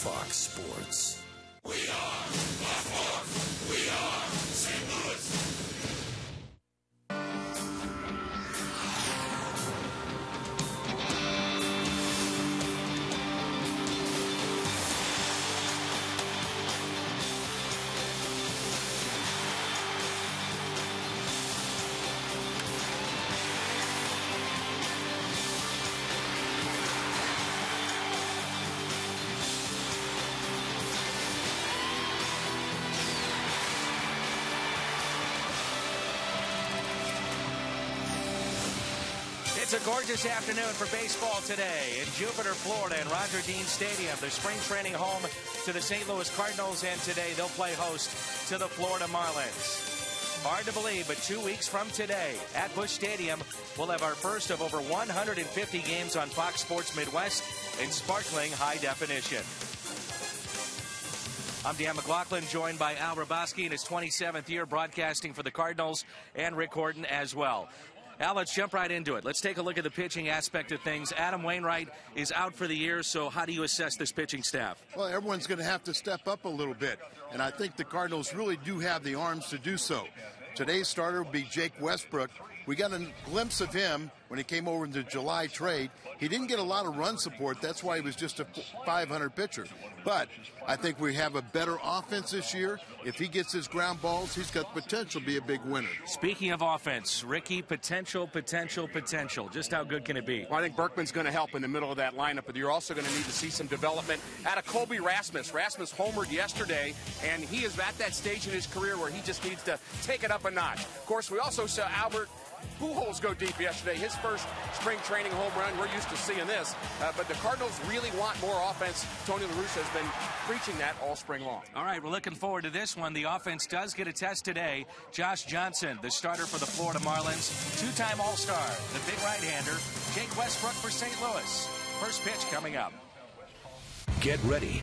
Fox Sports. We are Fox Sports. We are St. Louis. It's a gorgeous afternoon for baseball today in Jupiter, Florida, in Roger Dean Stadium, the spring training home to the St. Louis Cardinals, and today they'll play host to the Florida Marlins. Hard to believe, but 2 weeks from today at Busch Stadium, we'll have our first of over 150 games on Fox Sports Midwest in sparkling high definition. I'm Dan McLaughlin, joined by Al Raboski in his 27th year broadcasting for the Cardinals, and Rick Horton as well. Al, let's jump right into it. Let's take a look at the pitching aspect of things. Adam Wainwright is out for the year, so how do you assess this pitching staff? Well, everyone's going to have to step up a little bit, and I think the Cardinals really do have the arms to do so. Today's starter will be Jake Westbrook. We got a glimpse of him when he came over in the July trade. He didn't get a lot of run support. That's why he was just a 500 pitcher. But I think we have a better offense this year. If he gets his ground balls, he's got potential to be a big winner. Speaking of offense, Ricky, potential. Just how good can it be? Well, I think Berkman's going to help in the middle of that lineup, but you're also going to need to see some development out of Colby Rasmus. Rasmus homered yesterday, and he is at that stage in his career where he just needs to take it up a notch. Of course, we also saw Albert Pujols go deep yesterday. His first spring training home run. We're used to seeing this. But the Cardinals really want more offense. Tony La Russa has been preaching that all spring long. All right, we're looking forward to this one. The offense does get a test today. Josh Johnson, the starter for the Florida Marlins. Two-time All-Star, the big right-hander. Jake Westbrook for St. Louis. First pitch coming up. Get ready.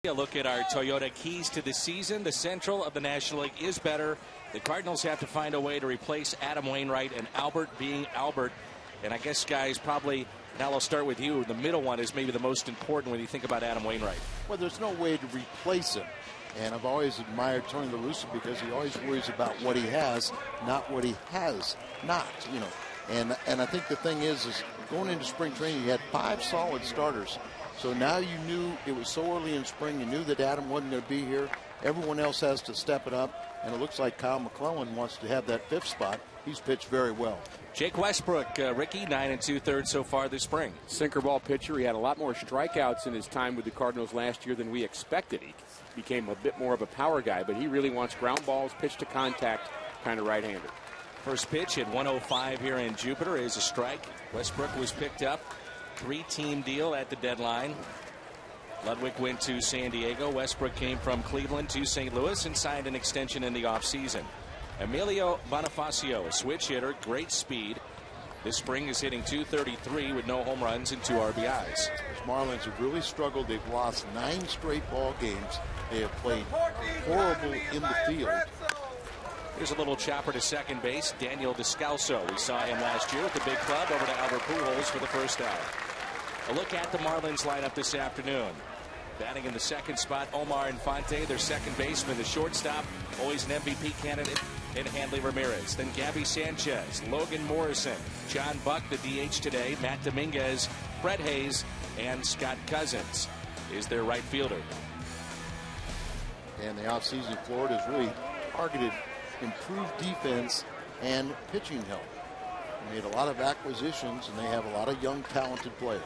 A look at our Toyota keys to the season. The Central of the National League is better The Cardinals have to find a way to replace Adam Wainwright and Albert being Albert. And I guess, guys, probably, now I'll start with you. The middle one is maybe the most important when you think about Adam Wainwright. Well, there's no way to replace him. And I've always admired Tony La Russa because he always worries about what he has, not what he has not, you know. And I think the thing is going into spring training, you had 5 solid starters. So now you knew it was so early in spring, you knew that Adam wasn't going to be here. Everyone else has to step it up. And it looks like Kyle McClellan wants to have that 5th spot. He's pitched very well. Jake Westbrook, Ricky, 9 2/3 so far this spring. Sinker ball pitcher. He had a lot more strikeouts in his time with the Cardinals last year than we expected. He became a bit more of a power guy, but he really wants ground balls, pitch to contact, kind of right-hander. First pitch at 105 here in Jupiter is a strike. Westbrook was picked up. 3-team deal at the deadline. Ludwig went to San Diego. Westbrook came from Cleveland to St. Louis and signed an extension in the offseason. Emilio Bonifacio, a switch hitter, great speed. This spring is hitting .233 with no home runs and 2 RBIs. The Marlins have really struggled. They've lost 9 straight ball games. They have played horrible in the field. Here's a little chopper to second base, Daniel Descalso. We saw him last year at the big club. Over to Albert Pujols for the first out. A look at the Marlins lineup this afternoon. Batting in the second spot, Omar Infante, their second baseman. The shortstop, always an MVP candidate, in Hanley Ramirez. Then Gabby Sanchez, Logan Morrison, John Buck, the DH today, Matt Dominguez, Fred Hayes, and Scott Cousins is their right fielder. And the offseason, Florida has really targeted improved defense and pitching help. They made a lot of acquisitions, and they have a lot of young, talented players.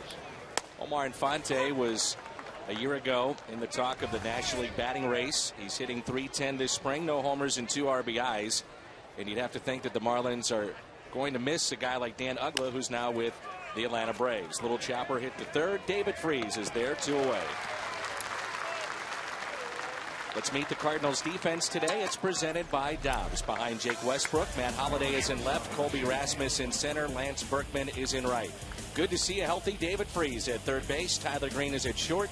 Omar Infante was a year ago in the talk of the National League batting race. He's hitting .310 this spring, no homers and 2 RBIs. And you'd have to think that the Marlins are going to miss a guy like Dan Uggla, who's now with the Atlanta Braves. Little chopper hit to third. David Freese is there, 2 away. Let's meet the Cardinals defense today. It's presented by Dobbs. Behind Jake Westbrook, Matt Holliday is in left, Colby Rasmus in center, Lance Berkman is in right. Good to see a healthy David Freese at third base. Tyler Green is at short.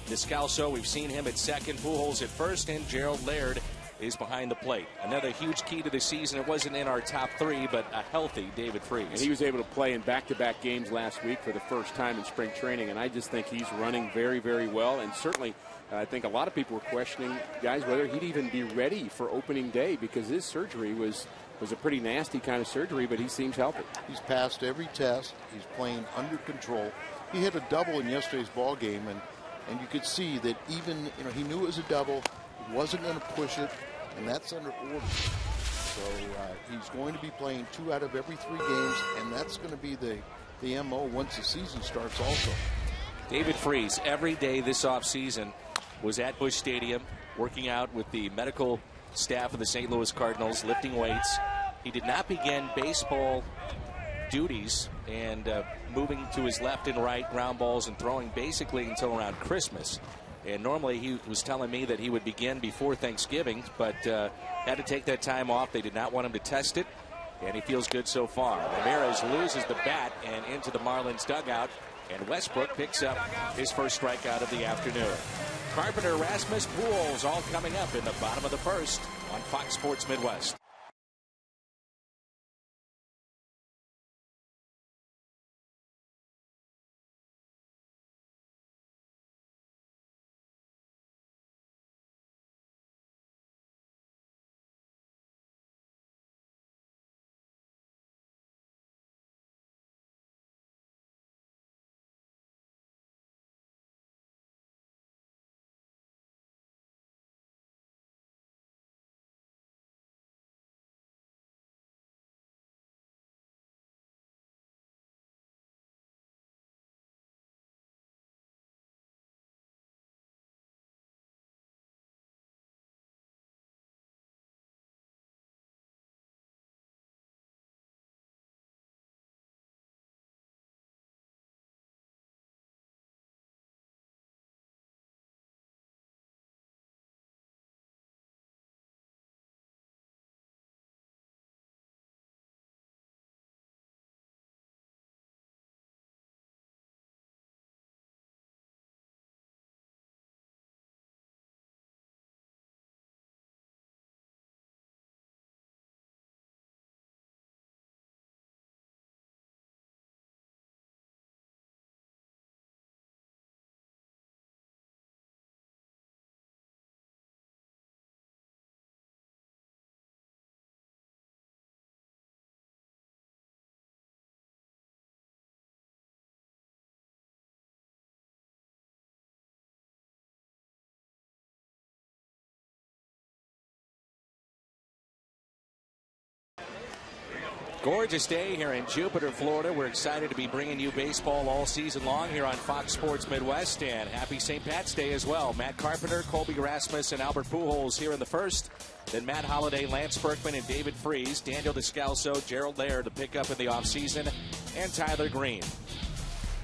Descalso, we've seen him at second. Pujols at first, and Gerald Laird is behind the plate. Another huge key to the season. It wasn't in our top 3, but a healthy David Freese. And he was able to play in back-to-back games last week for the first time in spring training, and I just think he's running very, very well. And certainly, I think a lot of people were questioning, guys, whether he'd even be ready for opening day because his surgery was a pretty nasty kind of surgery, but he seems healthy. He's passed every test. He's playing under control. He hit a double in yesterday's ball game, and you could see that even, he knew it was a double. He wasn't going to push it, and that's under order. So he's going to be playing 2 out of every 3 games, and that's going to be the MO once the season starts also. David Freese, every day this offseason, was at Busch Stadium working out with the medical staff of the St. Louis Cardinals, lifting weights. He did not begin baseball duties and moving to his left and right, ground balls and throwing basically until around Christmas. And normally he was telling me that he would begin before Thanksgiving, but had to take that time off. They did not want him to test it, and he feels good so far. Ramirez loses the bat and into the Marlins dugout, and Westbrook picks up his first strikeout of the afternoon. Carpenter, Rasmus, Pujols all coming up in the bottom of the first on Fox Sports Midwest. Gorgeous day here in Jupiter, Florida. We're excited to be bringing you baseball all season long here on Fox Sports Midwest, and happy St. Pat's Day as well. Matt Carpenter, Colby Rasmus, and Albert Pujols here in the first. Then Matt Holliday, Lance Berkman, and David Freese, Daniel Descalso, Gerald Laird to pick up in the offseason, and Tyler Green.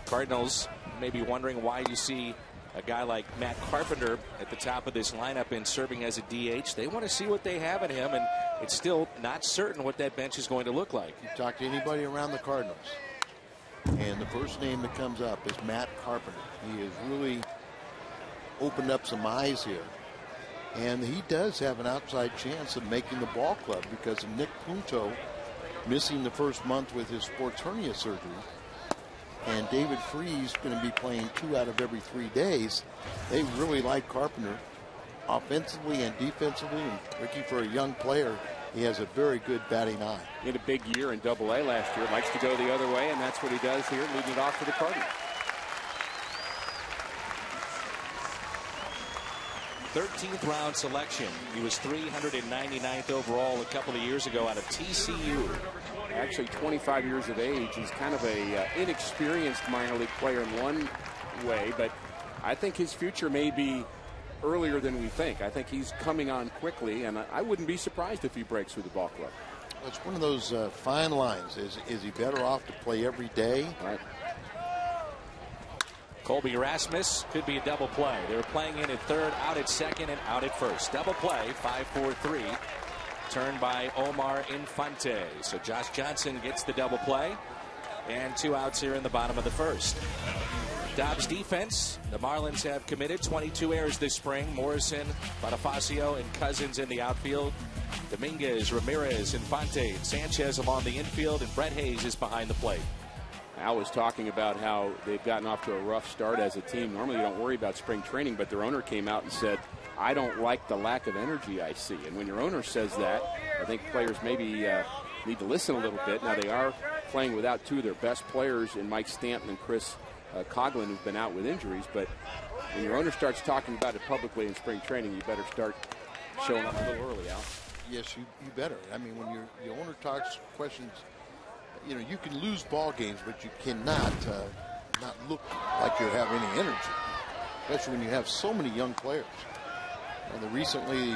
Cardinals may be wondering why you see a guy like Matt Carpenter at the top of this lineup and serving as a DH. They want to see what they have in him, and it's still not certain what that bench is going to look like. You talk to anybody around the Cardinals, and the first name that comes up is Matt Carpenter. He has really opened up some eyes here, and he does have an outside chance of making the ball club because of Nick Punto missing the first month with his sports hernia surgery. And David Freese going to be playing 2 out of every 3 days. They really like Carpenter offensively and defensively. And Ricky, for a young player, he has a very good batting eye. He had a big year in Double-A last year. Likes to go the other way, and that's what he does here, leading it off for the Cardinals. 13th round selection. He was 399th overall a couple of years ago out of TCU. Actually 25 years of age. He's kind of a inexperienced minor league player in one way, but I think his future may be earlier than we think. I think he's coming on quickly, and I wouldn't be surprised if he breaks through the ball club. It's one of those fine lines. Is he better off to play every day? Right. Colby Rasmus could be a double play. They were playing in at third, out at second, and out at first. Double play, 5-4-3. Turned by Omar Infante. So Josh Johnson gets the double play. And 2 outs here in the bottom of the first. Dobbs defense. The Marlins have committed 22 errors this spring. Morrison, Bonifacio, and Cousins in the outfield. Dominguez, Ramirez, Infante, and Sanchez along the infield. And Brett Hayes is behind the plate. Al was talking about how they've gotten off to a rough start as a team. Normally you don't worry about spring training, but their owner came out and said, I don't like the lack of energy I see. And when your owner says that, I think players maybe need to listen a little bit. Now, they are playing without 2 of their best players in Mike Stanton and Chris Coghlan, who've been out with injuries. But when your owner starts talking about it publicly in spring training, you better start showing up a little early, Al. Yes, you better. I mean, when your owner talks questions, you know, you can lose ball games, but you cannot not look like you have any energy, especially when you have so many young players. And recently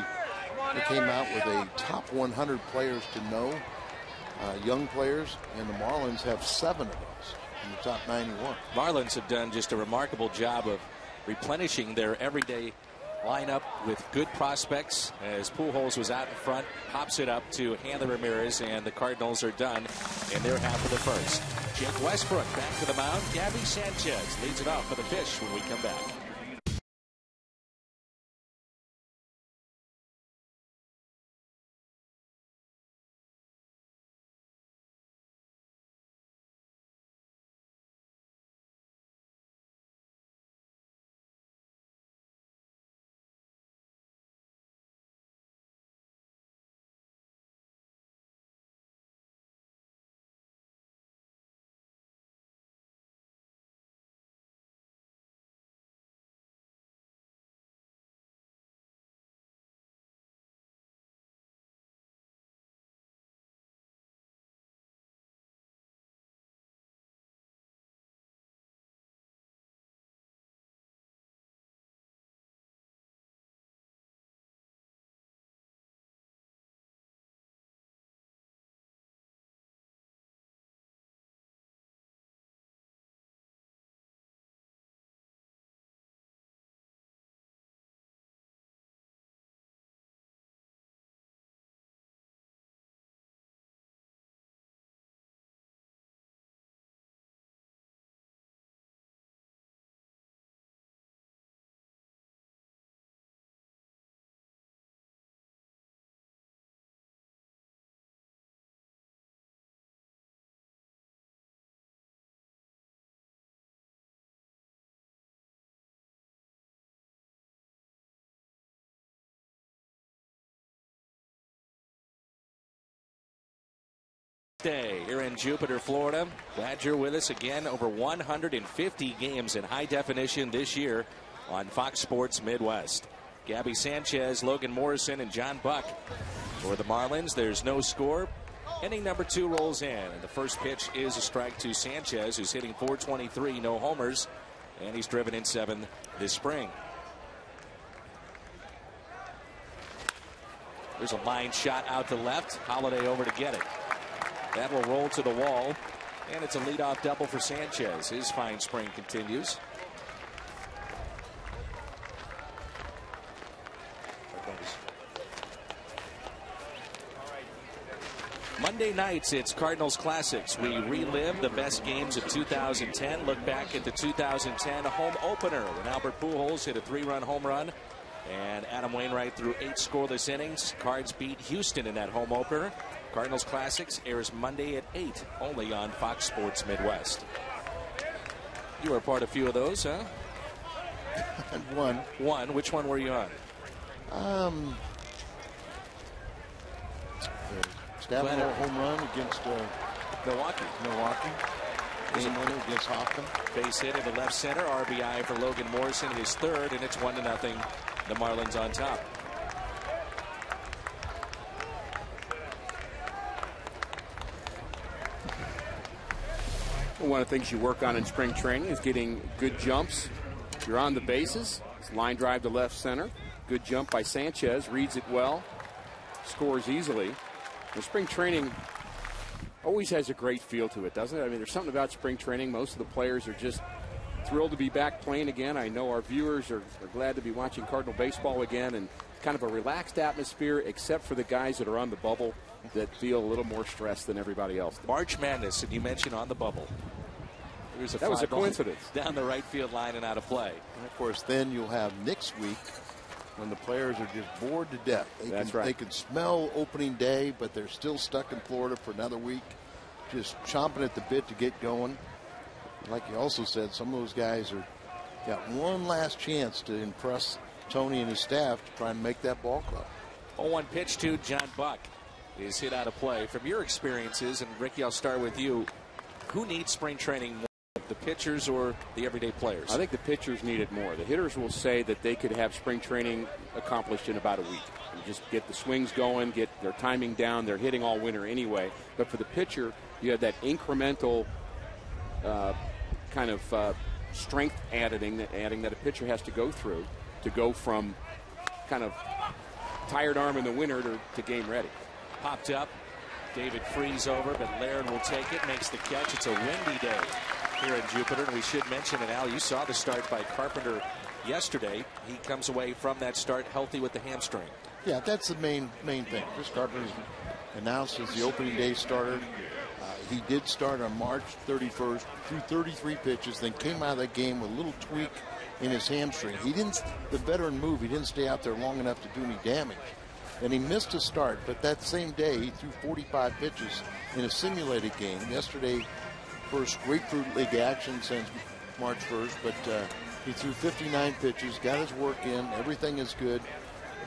they came out with a top 100 players to know, young players, and the Marlins have 7 of those in the top 91. Marlins have done just a remarkable job of replenishing their everyday lineup with good prospects. As Pujols was out in front, pops it up to Hanley Ramirez, and the Cardinals are done in their half of the first. Jake Westbrook back to the mound. Gabby Sanchez leads it off for the Fish when we come back. Day here in Jupiter, Florida. Glad you're with us again. Over 150 games in high definition this year on Fox Sports Midwest. Gabby Sanchez, Logan Morrison, and John Buck for the Marlins. There's no score. Inning number 2 rolls in, and the first pitch is a strike to Sanchez, who's hitting .423, no homers, and he's driven in 7 this spring. There's a line shot out to left. Holiday over to get it. That will roll to the wall, and it's a leadoff double for Sanchez. His fine spring continues. Monday nights, it's Cardinals Classics. We relive the best games of 2010. Look back at the 2010 home opener when Albert Pujols hit a 3-run home run and Adam Wainwright threw 8 scoreless innings. Cards beat Houston in that home opener. Cardinals Classics airs Monday at 8, only on Fox Sports Midwest. You were a part of a few of those, huh? One. Which one were you on? Stavro home run against Milwaukee. Game winner against Hoffman. Base hit into left center. RBI for Logan Morrison, his 3rd, and it's 1-0. The Marlins on top. Well, one of the things you work on in spring training is getting good jumps. You're on the bases. It's line drive to left center. Good jump by Sanchez. Reads it well. Scores easily. The spring training always has a great feel to it, doesn't it? I mean, there's something about spring training. Most of the players are just thrilled to be back playing again. I know our viewers are glad to be watching Cardinal baseball again, and kind of a relaxed atmosphere, except for the guys that are on the bubble that feel a little more stressed than everybody else. March Madness, and you mentioned on the bubble. That was a coincidence. Down the right field line and out of play. And of course, then you'll have next week when the players are just bored to death. They can smell opening day, but they're still stuck in Florida for another week, just chomping at the bit to get going. Like you also said, some of those guys got one last chance to impress Tony and his staff to try and make that ball club. 0-1 pitch to John Buck is hit out of play. From your experiences, and Ricky, I'll start with you, who needs spring training more? The pitchers or the everyday players? I think the pitchers need it more. The hitters will say that they could have spring training accomplished in about a week. You just get the swings going, get their timing down. They're hitting all winter anyway. But for the pitcher, you have that incremental kind of strength adding that a pitcher has to go through to go from kind of tired arm in the winter to game ready. Popped up. David Freeze over, but Laird will take it, makes the catch. It's a windy day here in Jupiter, and we should mention, and Al, you saw the start by Carpenter yesterday. He comes away from that start healthy with the hamstring. Yeah, that's the main thing. Chris Carpenter announced as the opening day starter. He did start on March 31st, threw 33 pitches, then came out of that game with a little tweak in his hamstring. The veteran move, he didn't stay out there long enough to do any damage. And he missed a start, but that same day he threw 45 pitches in a simulated game. Yesterday, first Grapefruit League action since March 1st, but he threw 59 pitches, got his work in, everything is good.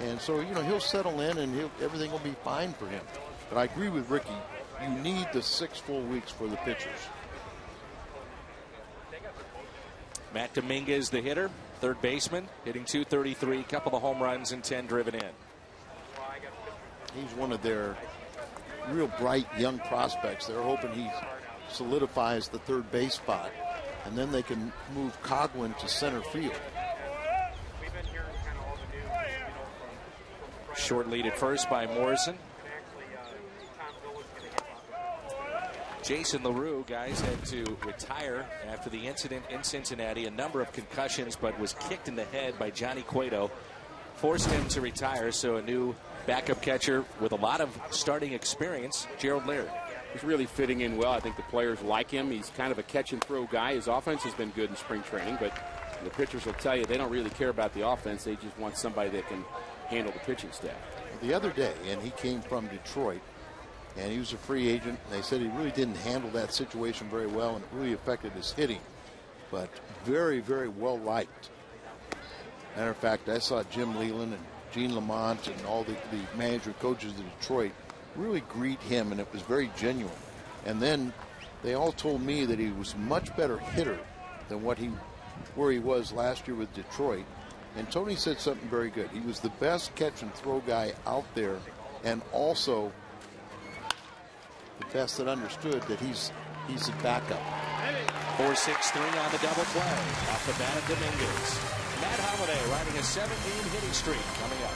And so, he'll settle in and everything will be fine for him. But I agree with Ricky, you need the 6 full weeks for the pitchers. Matt Dominguez, the hitter, third baseman, hitting .233, couple of home runs and 10 driven in. He's one of their real bright young prospects. They're hoping he solidifies the third base spot, and then they can move Coghlan to center field. Short lead at first by Morrison. Jason LaRue, guys, had to retire after the incident in Cincinnati. A number of concussions, but was kicked in the head by Johnny Cueto. Forced him to retire, so a new backup catcher with a lot of starting experience, Gerald Laird. He's really fitting in well. I think the players like him. He's kind of a catch-and-throw guy. His offense has been good in spring training, but the pitchers will tell you they don't really care about the offense. They just want somebody that can handle the pitching staff. The other day, and he came from Detroit, and he was a free agent. They said he really didn't handle that situation very well, and it really affected his hitting. But very, very well liked. Matter of fact, I saw Jim Leland and Gene Lamont and all the management coaches of Detroit really greet him, and it was very genuine. And then they all told me that he was a much better hitter than where he was last year with Detroit. And Tony said something very good. He was the best catch and throw guy out there, and also the vets that understood that he's a backup. 4-6-3 on the double play. Off the bat of Dominguez. Matt Holliday riding a 7-game hitting streak coming up.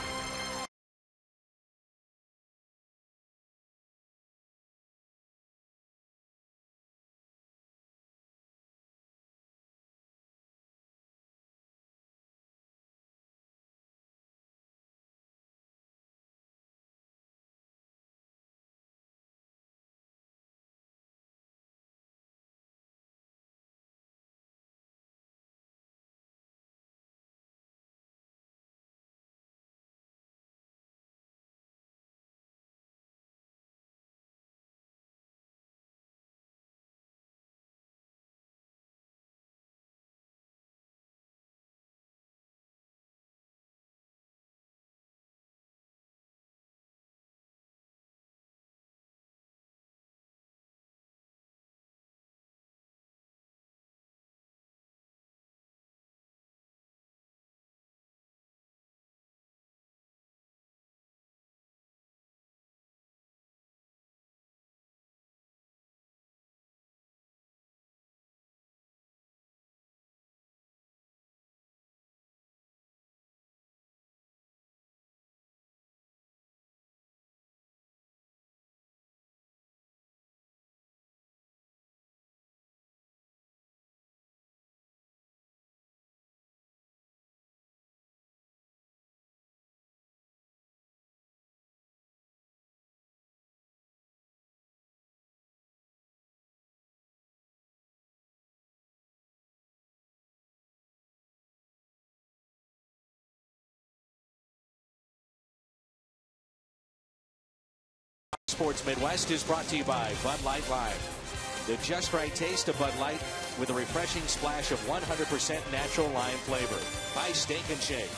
Sports Midwest is brought to you by Bud Light Live. The just right taste of Bud Light with a refreshing splash of 100% natural lime flavor. By Steak and Shake.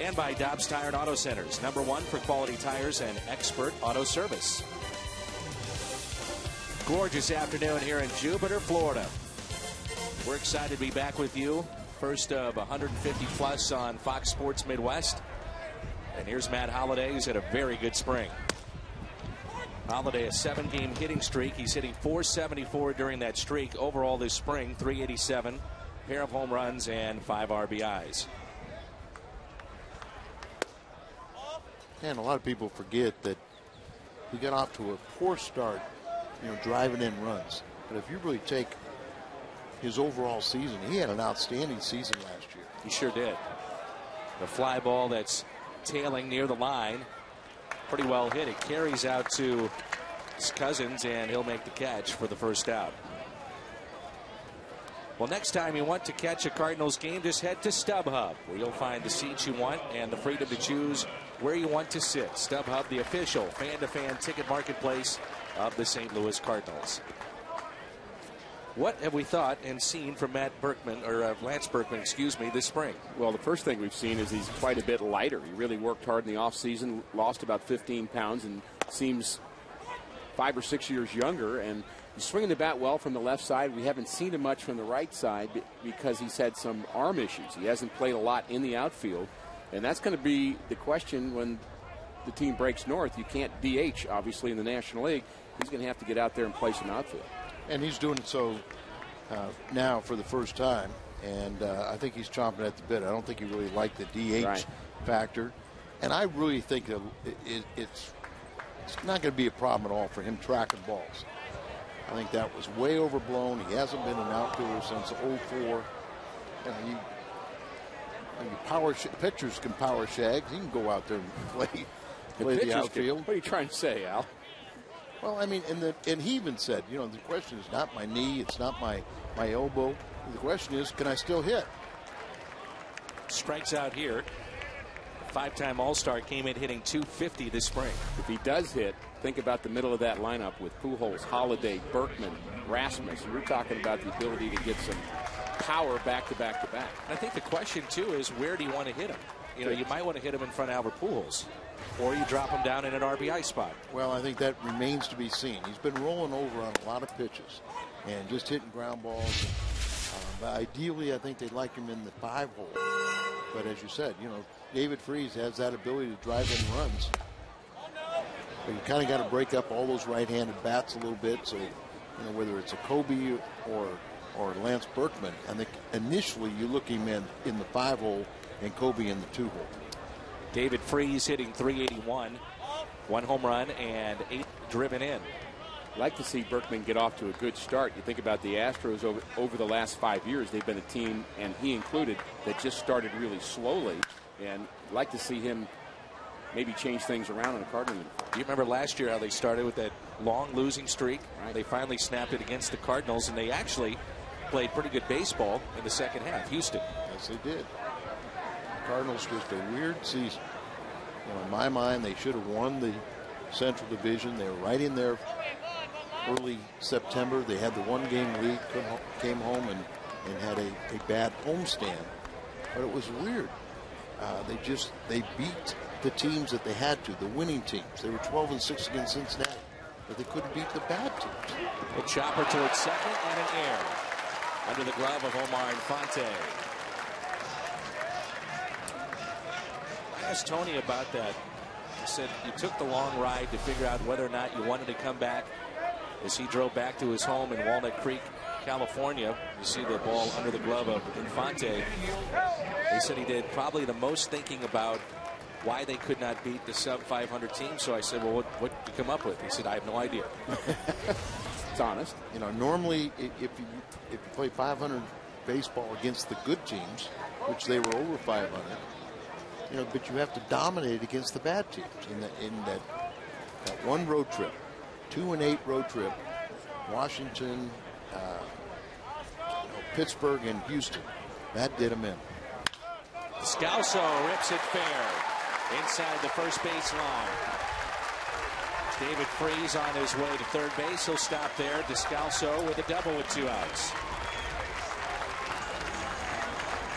And by Dobbs Tire and Auto Centers, #1 for quality tires and expert auto service. Gorgeous afternoon here in Jupiter, Florida. We're excited to be back with you. First of 150 plus on Fox Sports Midwest. And here's Matt Holliday, who's had a very good spring. Holliday, a 7-game hitting streak. He's hitting .474 during that streak. Overall this spring, .387, pair of home runs and 5 RBIs. And a lot of people forget that he got off to a poor start, driving in runs. But if you really take his overall season, he had an outstanding season last year. He sure did. The fly ball that's tailing near the line. Pretty well hit. It carries out to his Cousins, and he'll make the catch for the first out. Well, next time you want to catch a Cardinals game, just head to StubHub, where you'll find the seats you want and the freedom to choose where you want to sit. StubHub, the official fan-to-fan ticket marketplace of the St. Louis Cardinals. What have we thought and seen from Lance Berkman, this spring? Well, the first thing we've seen is he's quite a bit lighter. He really worked hard in the offseason, lost about 15 pounds, and seems 5 or 6 years younger. And he's swinging the bat well from the left side. We haven't seen him much from the right side because he's had some arm issues. He hasn't played a lot in the outfield. And that's going to be the question when the team breaks north. You can't DH, obviously, in the National League. He's going to have to get out there and play some outfield. And he's doing it so now for the first time, and I think he's chomping at the bit. I don't think he really liked the DH factor, and I really think that it's not going to be a problem at all for him tracking balls. I think that was way overblown. He hasn't been an outfielder since '04. Pitchers can power shags. He can go out there and play the outfield. What are you trying to say, Al? Well, I mean, and he even said, the question is not my knee, it's not my elbow. The question is, can I still hit? Strikes out here. 5-time All-Star came in hitting .250 this spring. If he does hit, think about the middle of that lineup with Pujols, Holliday, Berkman, Rasmus. We're talking about the ability to get some power back to back to back. I think the question, too, is where do you want to hit him? You might want to hit him in front of Albert Pujols. Or you drop him down in an RBI spot. Well, I think that remains to be seen. He's been rolling over on a lot of pitches and just hitting ground balls. But ideally, I think they'd like him in the 5-hole. But as you said, David Freese has that ability to drive in runs. But you kind of got to break up all those right-handed bats a little bit. So, whether it's a Kobe or Lance Berkman, I think initially you look him in the 5-hole and Kobe in the 2-hole. David Freese hitting .381, 1 home run and 8 driven in. I'd like to see Berkman get off to a good start. You think about the Astros over the last 5 years, they've been a team, and he included, that just started really slowly. And I'd like to see him maybe change things around in a Cardinal uniform. Do you remember last year how they started with that long losing streak? Right. They finally snapped it against the Cardinals, and they actually played pretty good baseball in the second half. Houston. Yes, they did. The Cardinals just a weird season. In my mind, they should have won the Central Division. They were right in there early September. They had the 1-game lead, came home and had a bad homestand. But it was weird. They beat the teams that they had to, the winning teams. They were 12-6 against Cincinnati, but they couldn't beat the bad teams. A chopper towards second and an air under the glove of Omar Infante. I asked Tony about that. He said you took the long ride to figure out whether or not you wanted to come back. As he drove back to his home in Walnut Creek, California, you see the ball under the glove of Infante. He said he did probably the most thinking about why they could not beat the sub-500 team. So I said, well, what did you come up with? He said, I have no idea. It's honest. Normally, if you play 500 baseball against the good teams, which they were over 500, but you have to dominate against the bad teams. In that one road trip, 2-8 road trip, Washington, Pittsburgh, and Houston, that did them in. Descalso rips it fair inside the first base line. David Freese on his way to third base. He'll stop there. Descalso with a double with 2 outs.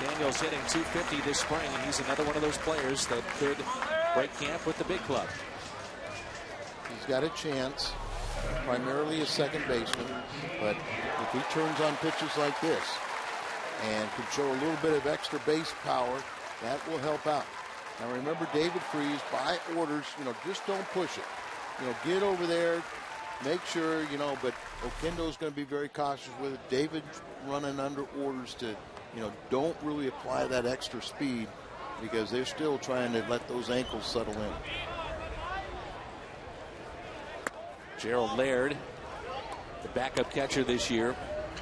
Daniels hitting .250 this spring, and he's another one of those players that could break camp with the big club. He's got a chance, primarily a second baseman, but if he turns on pitches like this and can show a little bit of extra base power, that will help out. Now remember, David Freese, by orders, just don't push it. Get over there, make sure, but Oquendo's going to be very cautious with it. David's running under orders to, don't really apply that extra speed because they're still trying to let those ankles settle in. Gerald Laird, the backup catcher this year.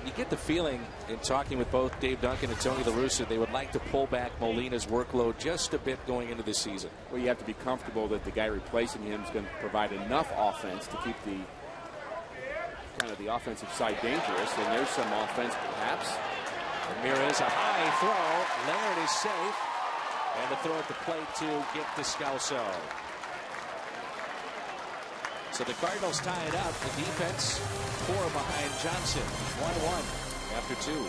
You get the feeling in talking with both Dave Duncan and Tony La Russa, they would like to pull back Molina's workload just a bit going into the season. Well, you have to be comfortable that the guy replacing him is going to provide enough offense to keep the offensive side dangerous. And there's some offense, perhaps. Ramirez, a high throw. Laird is safe. And the throw at the plate to get Descalso. So the Cardinals tie it up. The defense 4 behind Johnson. 1-1 after 2.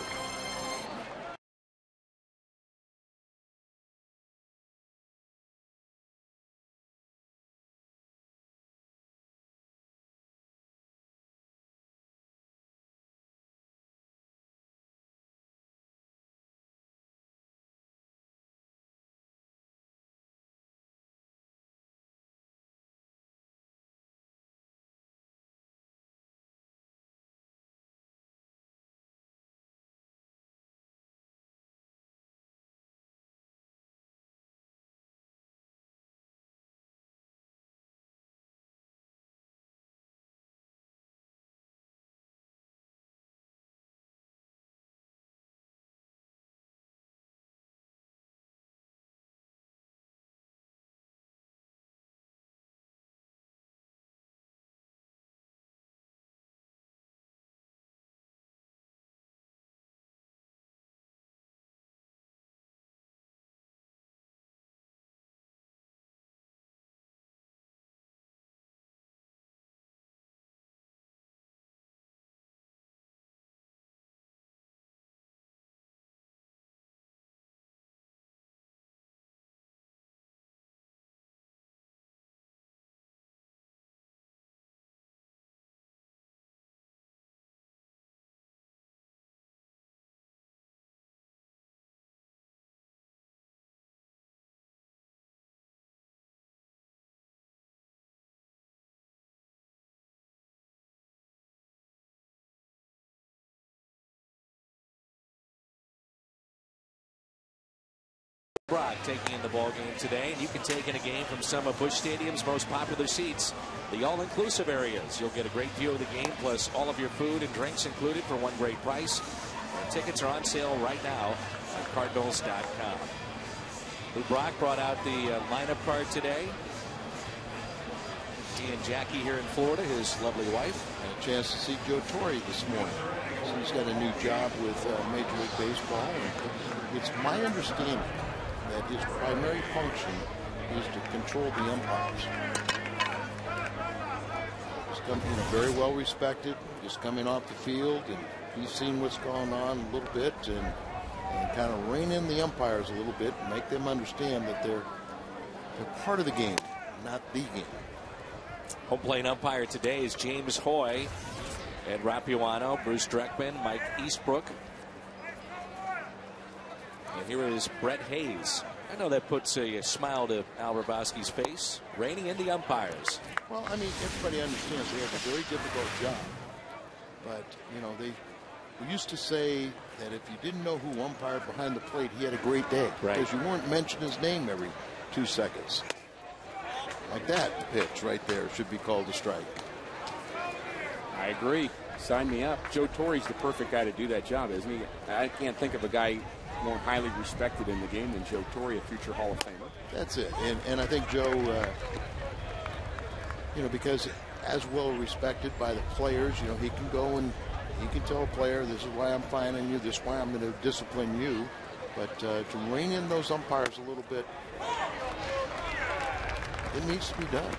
Brock taking in the ball game today, and you can take in a game from some of Busch Stadium's most popular seats, the all-inclusive areas. You'll get a great view of the game, plus all of your food and drinks included for one great price. And tickets are on sale right now at Cardinals.com. Lou Brock brought out the lineup card today. He and Jackie here in Florida, his lovely wife. Had a chance to see Joe Torre this morning. He's got a new job with Major League Baseball, and it's my understanding that his primary function is to control the umpires. He's very well respected, just coming off the field, and he's seen what's going on a little bit, and kind of rein in the umpires a little bit and make them understand that they're part of the game, not the game. Home plate umpire today is James Hoy, Ed Rapuano, Bruce Dreckman, Mike Eastbrook. And here is Brett Hayes. I know that puts a smile to Al Hrabosky's face, reining in the umpires. Well, I mean, everybody understands they have a very difficult job. But, you know, we used to say that if you didn't know who umpired behind the plate, he had a great day. Right. Because you weren't mentioning his name every 2 seconds. Like that pitch right there should be called a strike. I agree. Sign me up. Joe Torre's the perfect guy to do that job, isn't he? I can't think of a guy more highly respected in the game than Joe Torre, a future Hall of Famer. That's it. And I think Joe, you know, because as well respected by the players, you know, he can go and he can tell a player, this is why I'm fining you, this is why I'm going to discipline you. But to rein in those umpires a little bit, it needs to be done.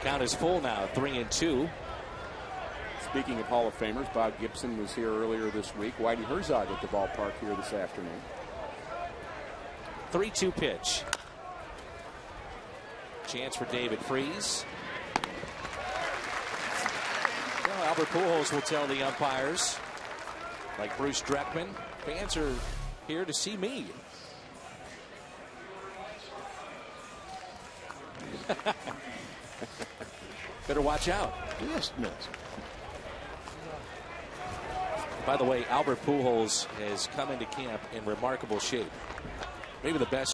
Count is full now, 3-2. Speaking of Hall of Famers, Bob Gibson was here earlier this week. Whitey Herzog at the ballpark here this afternoon. 3-2 pitch. Chance for David Freese. Well, Albert Pujols will tell the umpires, like Bruce Dreckman, fans are here to see me. Better watch out. Yes, miss. By the way, Albert Pujols has come into camp in remarkable shape. Maybe the best